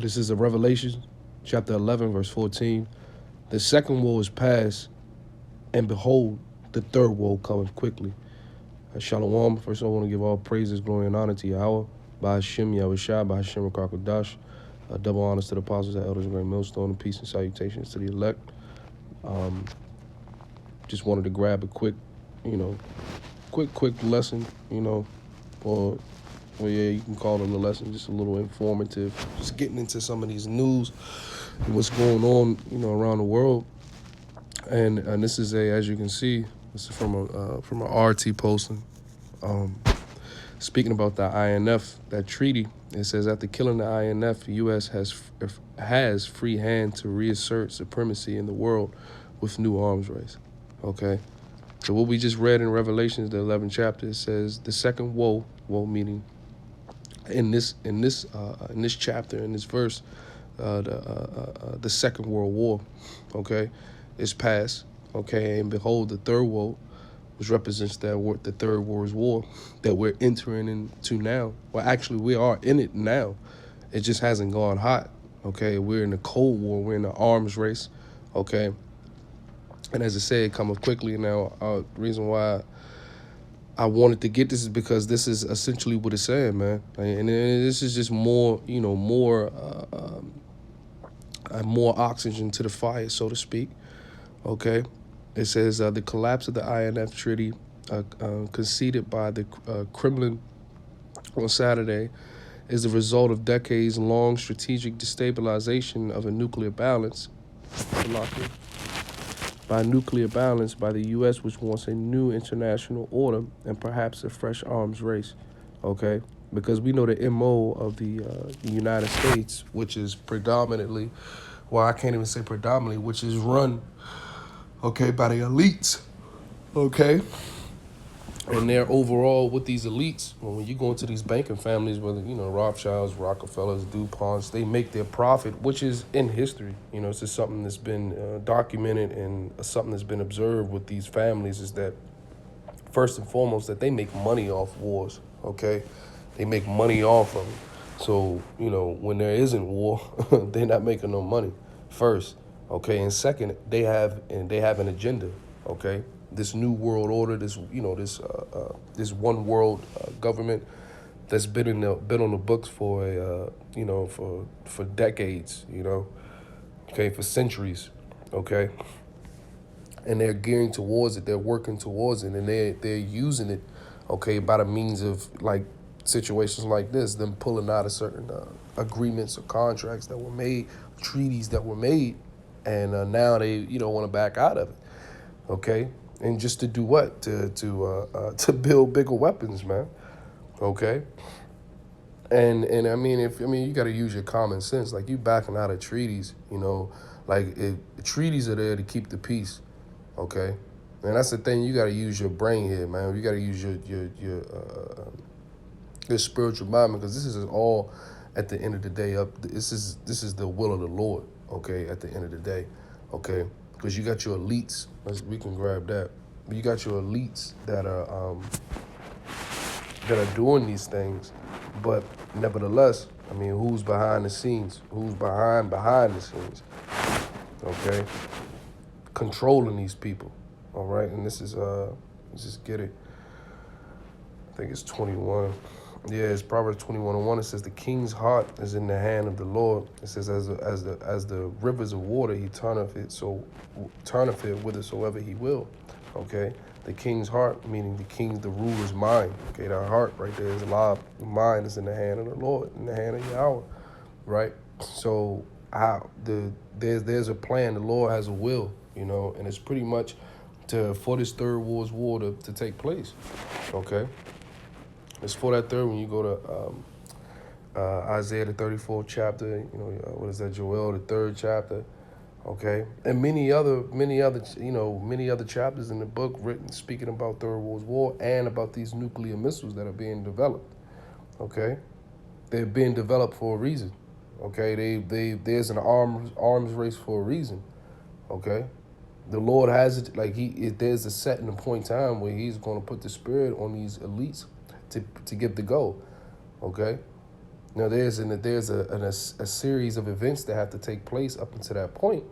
This is a Revelation, chapter 11, verse 14. The second woe is past, and behold, the third woe cometh quickly. Shalom. First, I want to give all praises, glory, and honor to Yahweh, by Hashem, Yahushua, by Hashem, Rakakadash. Double honors to the apostles, the elders, and great millstone, and peace and salutations to the elect. Just wanted to grab a quick lesson, or well, yeah, you can call it a lesson, just a little informative, just getting into some of these news and what's going on, around the world. And this is as you can see, this is from a RT posting, speaking about the INF, that treaty. It says, after killing the INF, the U.S. has free hand to reassert supremacy in the world with new arms race. Okay, so what we just read in Revelations, the 11th chapter, it says the second woe meaning in this chapter, in this verse, the Second World War, okay, is past, okay, and behold, the third woe, which represents the Third World War that we're entering into now. Well, actually, we are in it now. It just hasn't gone hot, okay? We're in the Cold War. We're in the arms race, okay? And as I said, it cometh quickly. Now, the reason why I wanted to get this is because this is essentially what it's saying, man. And this is just more oxygen to the fire, so to speak. Okay, it says the collapse of the INF Treaty conceded by the Kremlin on Saturday is the result of decades-long strategic destabilization of a nuclear balance. By nuclear balance by the U.S., which wants a new international order and perhaps a fresh arms race, okay? Because we know the MO of the United States, which is predominantly, well, I can't even say predominantly, which is run, okay, by the elites, okay? And they're overall with these elites, when you go into these banking families, whether, Rothschilds, Rockefellers, DuPonts, they make their profit, which is in history. It's just something that's been documented and something that's been observed with these families is that, first and foremost, that they make money off wars, okay? They make money off of them. So, when there isn't war, they're not making no money, first, okay? And second, they have an agenda, okay? This new world order, this one world government that's been on the books for for decades, okay, for centuries, okay, and they're gearing towards it, they're working towards it, and they're using it, okay, by the means of like situations like this, them pulling out of certain agreements or contracts that were made, treaties that were made, and now they want to back out of it, okay. And just to do what? To build bigger weapons, man. Okay. And you got to use your common sense. Like, you backing out of treaties, treaties are there to keep the peace. Okay. And that's the thing. You got to use your brain here, man. You got to use your spiritual mind, because this is all at the end of the day this is the will of the Lord. Okay. At the end of the day. Okay. Because you got your elites, we can grab that. But you got your elites that are doing these things, but nevertheless, who's behind the scenes? Who's behind the scenes? Okay, controlling these people. All right, and this is let's just get it. I think it's 21. Yeah, it's Proverbs 21:1. It says, the king's heart is in the hand of the Lord. It says, as the rivers of water, he turneth it whithersoever he will. Okay, the king's heart, meaning the ruler's mind. Okay, that heart right there is alive. The mind is in the hand of the Lord, in the hand of Yahweh. Right. So there's a plan. The Lord has a will, and it's pretty much for this Third World War to take place. Okay. It's for that third when you go to Isaiah the 34th chapter, what is that, Joel the 3rd chapter, okay, and many other chapters in the book written speaking about Third World War and about these nuclear missiles that are being developed. Okay, they're being developed for a reason. Okay, there's an arms race for a reason. Okay, the Lord has it there's a set in a point in time where He's going to put the spirit on these elites to give the go, okay? Now there's a series of events that have to take place up until that point,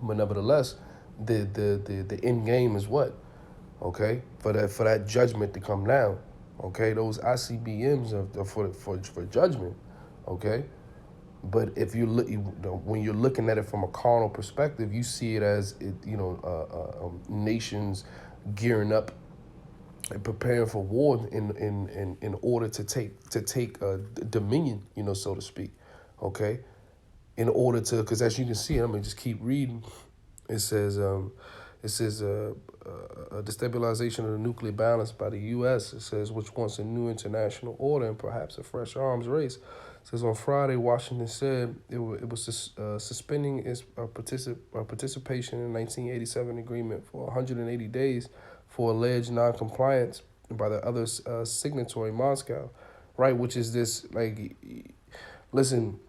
but nevertheless, the end game is what? Okay, for that judgment to come down. Okay, those ICBMs are for judgment. Okay, but if you look, when you're looking at it from a carnal perspective, you see it as nations gearing up and preparing for war in order to take dominion, so to speak. Okay, in order to, because as you can see, I'm gonna just keep reading. It says a destabilization of the nuclear balance by the U.S. It says, which wants a new international order and perhaps a fresh arms race. It says on Friday, Washington said it was suspending its participation in the 1987 agreement for 180 days for alleged noncompliance by the other signatory, Moscow, right? Which is this, like, listen,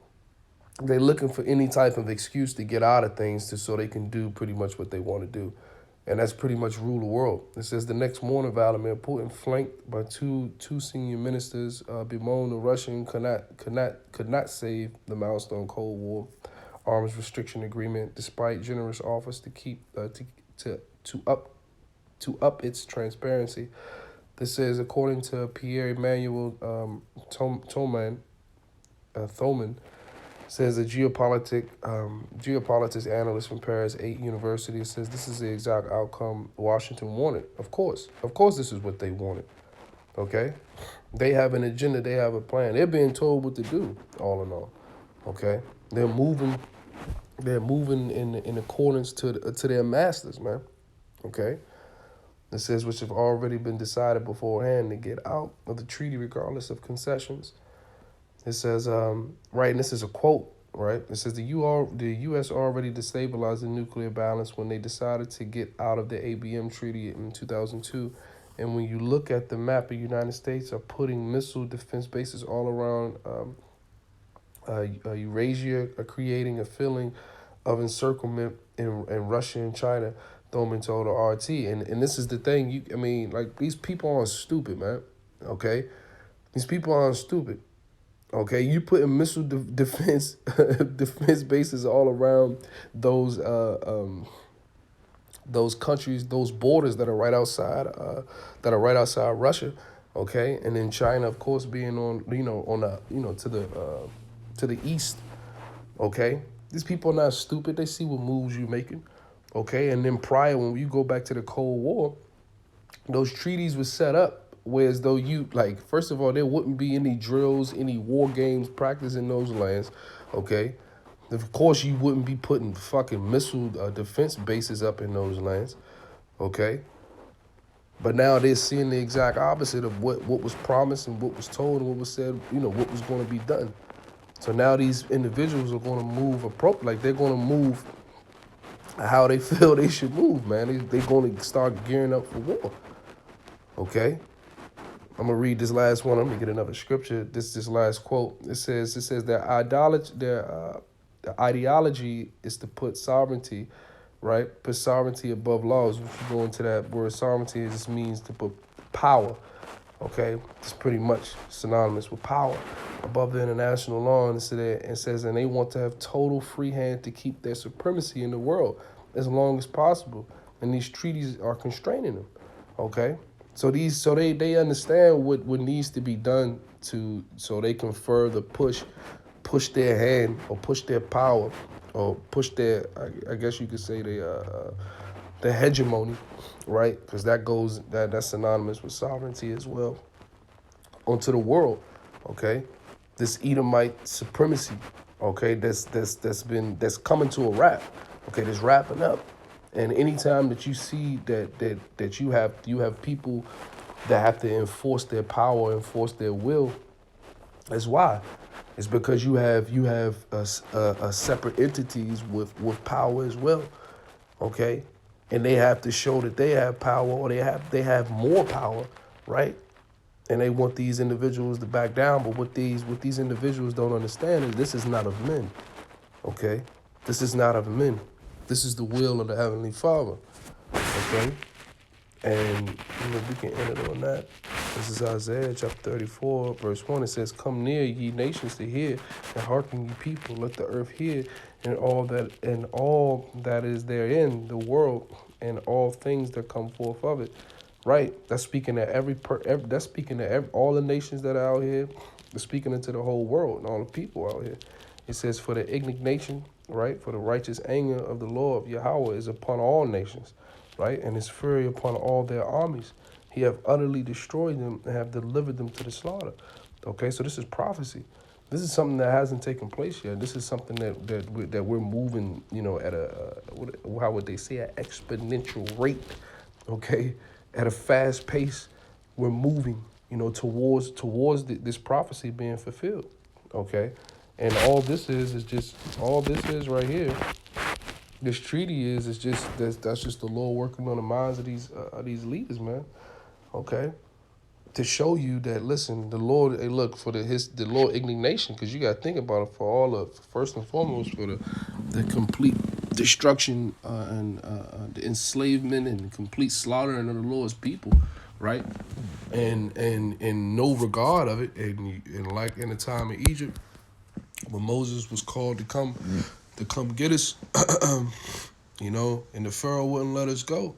they're looking for any type of excuse to get out of things so they can do pretty much what they want to do. And that's pretty much rule the world. It says the next morning, Vladimir Putin, flanked by two senior ministers, bemoaned the Russian could not save the milestone Cold War arms restriction agreement, despite generous offers to keep to up its transparency. This says, according to Pierre Emmanuel Thoman, says a geopolitics analyst from Paris 8 University, says this is the exact outcome Washington wanted. Of course, this is what they wanted. Okay, they have an agenda, they have a plan. They're being told what to do. All in all, okay, they're moving in accordance to their masters, man. Okay, it says which have already been decided beforehand to get out of the treaty regardless of concessions. It says, right, and this is a quote, right? It says the U.S. already destabilized the nuclear balance when they decided to get out of the ABM treaty in 2002. And when you look at the map, the United States are putting missile defense bases all around Eurasia, creating a feeling of encirclement in Russia and China, Thoman told the RT. And this is the thing, these people aren't stupid, man, okay? These people aren't stupid. Okay, you putting missile defense defense bases all around those countries, those borders that are right outside Russia. Okay, and then China, of course, being on to the east. Okay, these people are not stupid. They see what moves you're making. Okay, and then prior, when you go back to the Cold War, those treaties were set up whereas though first of all, there wouldn't be any drills, any war games practiced in those lands, okay? Of course, you wouldn't be putting fucking missile defense bases up in those lands, okay? But now they're seeing the exact opposite of what was promised and what was told and what was said, what was going to be done. So now these individuals are going to move they're going to move how they feel they should move, man. They're going to start gearing up for war, okay? I'm gonna read this last one. I'm gonna get another scripture. This last quote. It says their ideology is to put sovereignty, right? Put sovereignty above laws. If you go into that word sovereignty, it just means to put power. Okay, it's pretty much synonymous with power above the international law. And it says, and they want to have total free hand to keep their supremacy in the world as long as possible. And these treaties are constraining them. Okay. So they understand what needs to be done so they can further push their hand or push their power or push their, I guess you could say, the hegemony, right? Because that's synonymous with sovereignty as well, onto the world. Okay, this Edomite supremacy, okay, that's coming to a wrap. Okay, that's wrapping up. And anytime that you see that you have people that have to enforce their power, enforce their will, that's why. It's because you have separate entities with power as well, okay? And they have to show that they have power or they have more power, right? And they want these individuals to back down. But what these individuals don't understand is this is not of men, okay? This is not of men. This is the will of the Heavenly Father, okay? And we can end it on that. This is Isaiah chapter 34, verse 1. It says, "Come near, ye nations, to hear, and hearken, ye people. Let the earth hear, and all that is therein, the world, and all things that come forth of it." Right? That's speaking to that's speaking to all the nations that are out here. It's speaking into the whole world and all the people out here. It says, "For the indignation, right, for the righteous anger of the Lord of Yahweh is upon all nations, right, and his fury upon all their armies. He have utterly destroyed them and have delivered them to the slaughter." Okay, so this is prophecy. This is something that hasn't taken place yet. This is something that we're moving, at how would they say, an exponential rate. Okay, at a fast pace, we're moving, towards this prophecy being fulfilled. Okay, and all this is right here. This treaty is just that's just the Lord working on the minds of these leaders, man. Okay, to show you that, listen, the Lord, hey, look, for the Lord indignation, because you got to think about it, for all of, first and foremost, for the complete destruction and the enslavement and complete slaughtering of the Lord's people, right? And no regard of it, and like in the time of Egypt, when Moses was called to come get us, and the Pharaoh wouldn't let us go.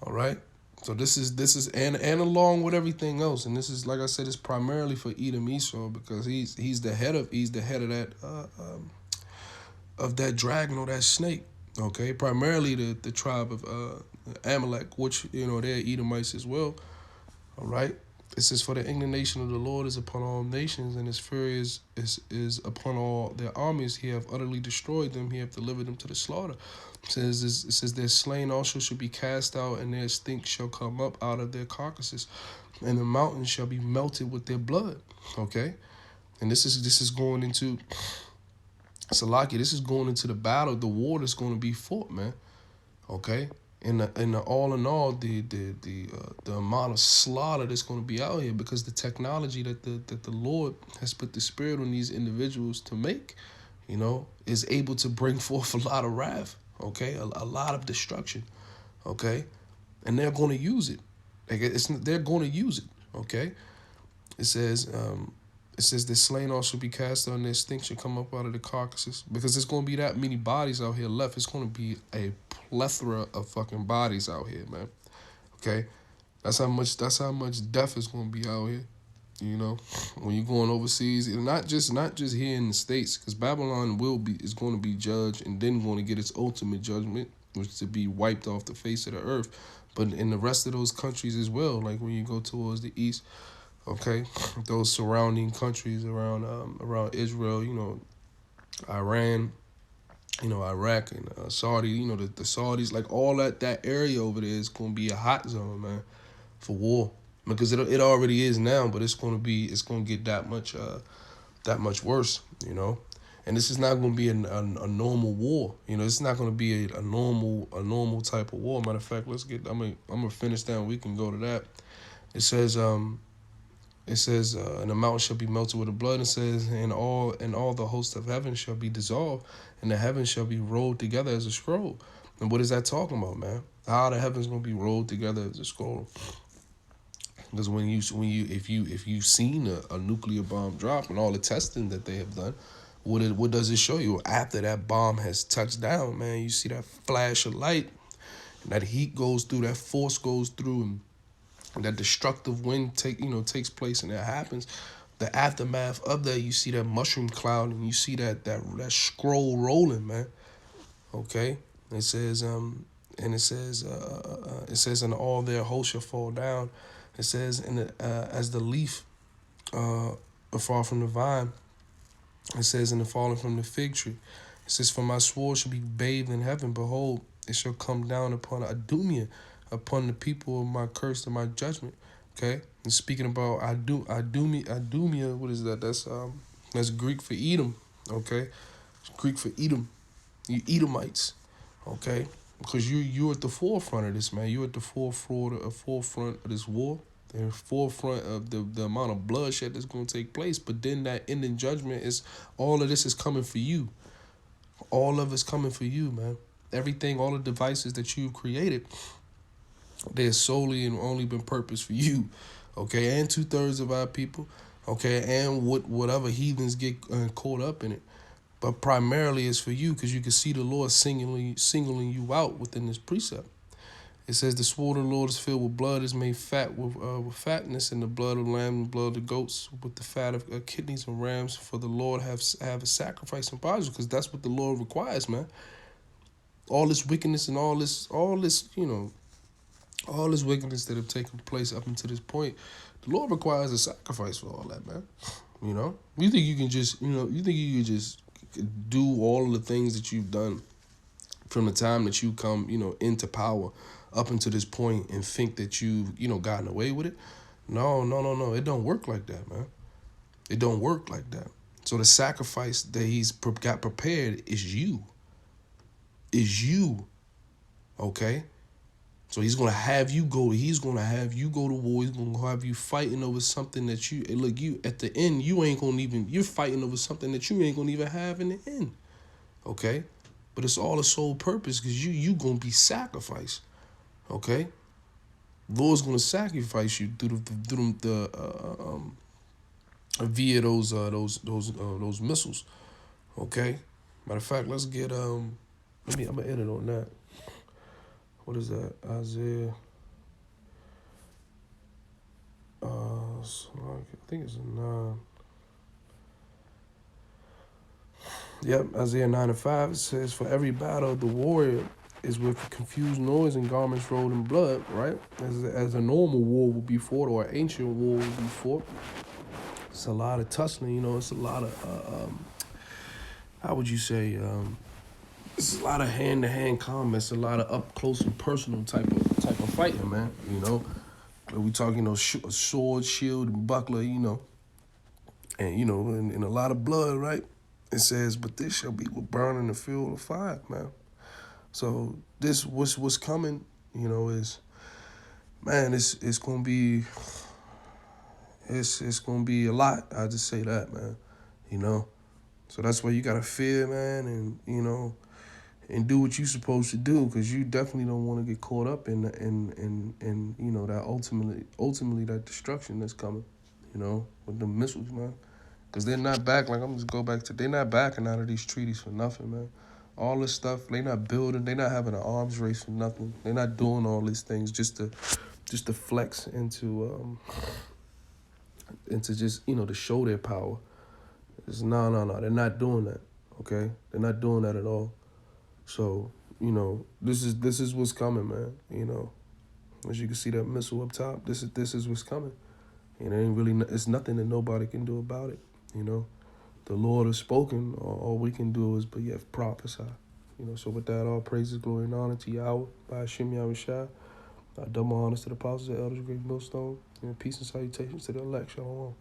All right. So this is and along with everything else, and this is, like I said, it's primarily for Edom Esau, because he's the head of that dragon or that snake. Okay, primarily the tribe of Amalek, which they're Edomites as well. All right. It says, "For the indignation of the Lord is upon all nations, and his fury is upon all their armies. He have utterly destroyed them. He have delivered them to the slaughter." It says, "Their slain also shall be cast out, and their stink shall come up out of their carcasses, and the mountains shall be melted with their blood." Okay, and this is going into Salaki. This is going into the battle, the war that's going to be fought, man. Okay, in the all in all, the amount of slaughter that's going to be out here, because the technology that the Lord has put the spirit on these individuals to make, is able to bring forth a lot of wrath. Okay, a lot of destruction. Okay, and they're going to use it. They're going to use it. Okay, it says. The slain also be cast on, their stink shall come up out of the carcasses, because there's going to be that many bodies out here left. It's going to be a plethora of fucking bodies out here, man. Okay, that's how much death is going to be out here. When you're going overseas, and not just here in the States, because Babylon is going to be judged, and then going to get its ultimate judgment, which is to be wiped off the face of the earth. But in the rest of those countries as well, like when you go towards the east. Okay, those surrounding countries around Israel, Iran, Iraq and Saudi, the Saudis, like all that area over there is going to be a hot zone, man, for war, because it already is now, but it's going to get that much worse, And this is not going to be a normal war, It's not going to be a normal type of war. Matter of fact, I'm gonna finish down. We can go to that. It says and the mountain shall be melted with the blood. It says, and all the hosts of heaven shall be dissolved, and the heavens shall be rolled together as a scroll. And what is that talking about, man? How the heavens gonna be rolled together as a scroll? Because if you've seen a nuclear bomb drop and all the testing that they have done, what does it show you? After that bomb has touched down, man, you see that flash of light, and that heat goes through, that force goes through, and that destructive wind takes place, and that happens. The aftermath of that, you see that mushroom cloud, and you see that scroll rolling, man. Okay, it says and all their hosts shall fall down. It says as the leaf fall from the vine. It says in the falling from the fig tree. It says, "For my sword shall be bathed in heaven. Behold, it shall come down upon Adumia, upon the people of my curse and my judgment." Okay, and speaking about Adumia, what is that? That's Greek for Edom. Okay, it's Greek for Edom. You Edomites. Okay, because you're at the forefront of this, man. You're at the forefront of this war. The forefront of the amount of bloodshed that's going to take place. But then that ending judgment is, all of this is coming for you. All of it's coming for you, man. Everything, all the devices that you've created, they're solely and only been purposed for you. okay, and 2/3 of our people, okay, and whatever heathens get caught up in it. But primarily it's for you, because you can see the Lord singling you out within this precept. It says the sword of the Lord is filled with blood, is made fat with fatness, and the blood of the lamb and the blood of the goats, with the fat of kidneys and rams. For the Lord have a sacrifice and bodies, because that's what the Lord requires, man. All this wickedness and all this, all this wickedness that have taken place up until this point, the Lord requires a sacrifice for all that, man. You think you can just, you think you can just do all of the things that you've done from the time that you come, into power up until this point, and think that you've, gotten away with it? No, no, no, no. It don't work like that, man. It don't work like that. So the sacrifice that he's got prepared is you. Is you. Okay? So he's gonna have you go. He's gonna have you go to war. He's gonna have you fighting over something that you at the end, you ain't gonna even. You're fighting over something that you ain't gonna even have in the end. Okay, but it's all a sole purpose, because you gonna be sacrificed. Okay, Lord's gonna sacrifice you through via those missiles. Okay, matter of fact, let's get I'm gonna edit on that. What is that? Isaiah. I think it's a 9. Yep, Isaiah 9:5. It says, "For every battle the warrior is with confused noise and garments rolled in blood." Right, as a normal war would be fought, or an ancient war would be fought. It's a lot of tussling. It's a lot of how would you say? It's a lot of hand-to-hand combat. It's a lot of up close and personal type of fighting, man. We talking, sword, shield, and buckler. And and a lot of blood, right? It says, "But this shall be burn in the field of fire," man. So this what's coming, is, man, it's gonna be it's gonna be a lot. I just say that, man. So that's why you gotta fear, man, and do what you're supposed to do, because you definitely don't want to get caught up in that ultimately that destruction that's coming, with the missiles, man. Because they're not back. Like, I'm just go back to, they're not backing out of these treaties for nothing, man. All this stuff, they not building, they not having an arms race for nothing. They're not doing all these things just to flex into just, to show their power. It's no. They're not doing that. Okay? They're not doing that at all. So, this is what's coming, man. As you can see that missile up top, this is what's coming. And it ain't really, it's nothing that nobody can do about it. The Lord has spoken. All we can do is but yet prophesy. So with that, all praises, glory, and honor to Yahweh by Hashem Yahushua. Double honors to the apostles and elders, great millstone, and peace and salutations to the elect. Shalom.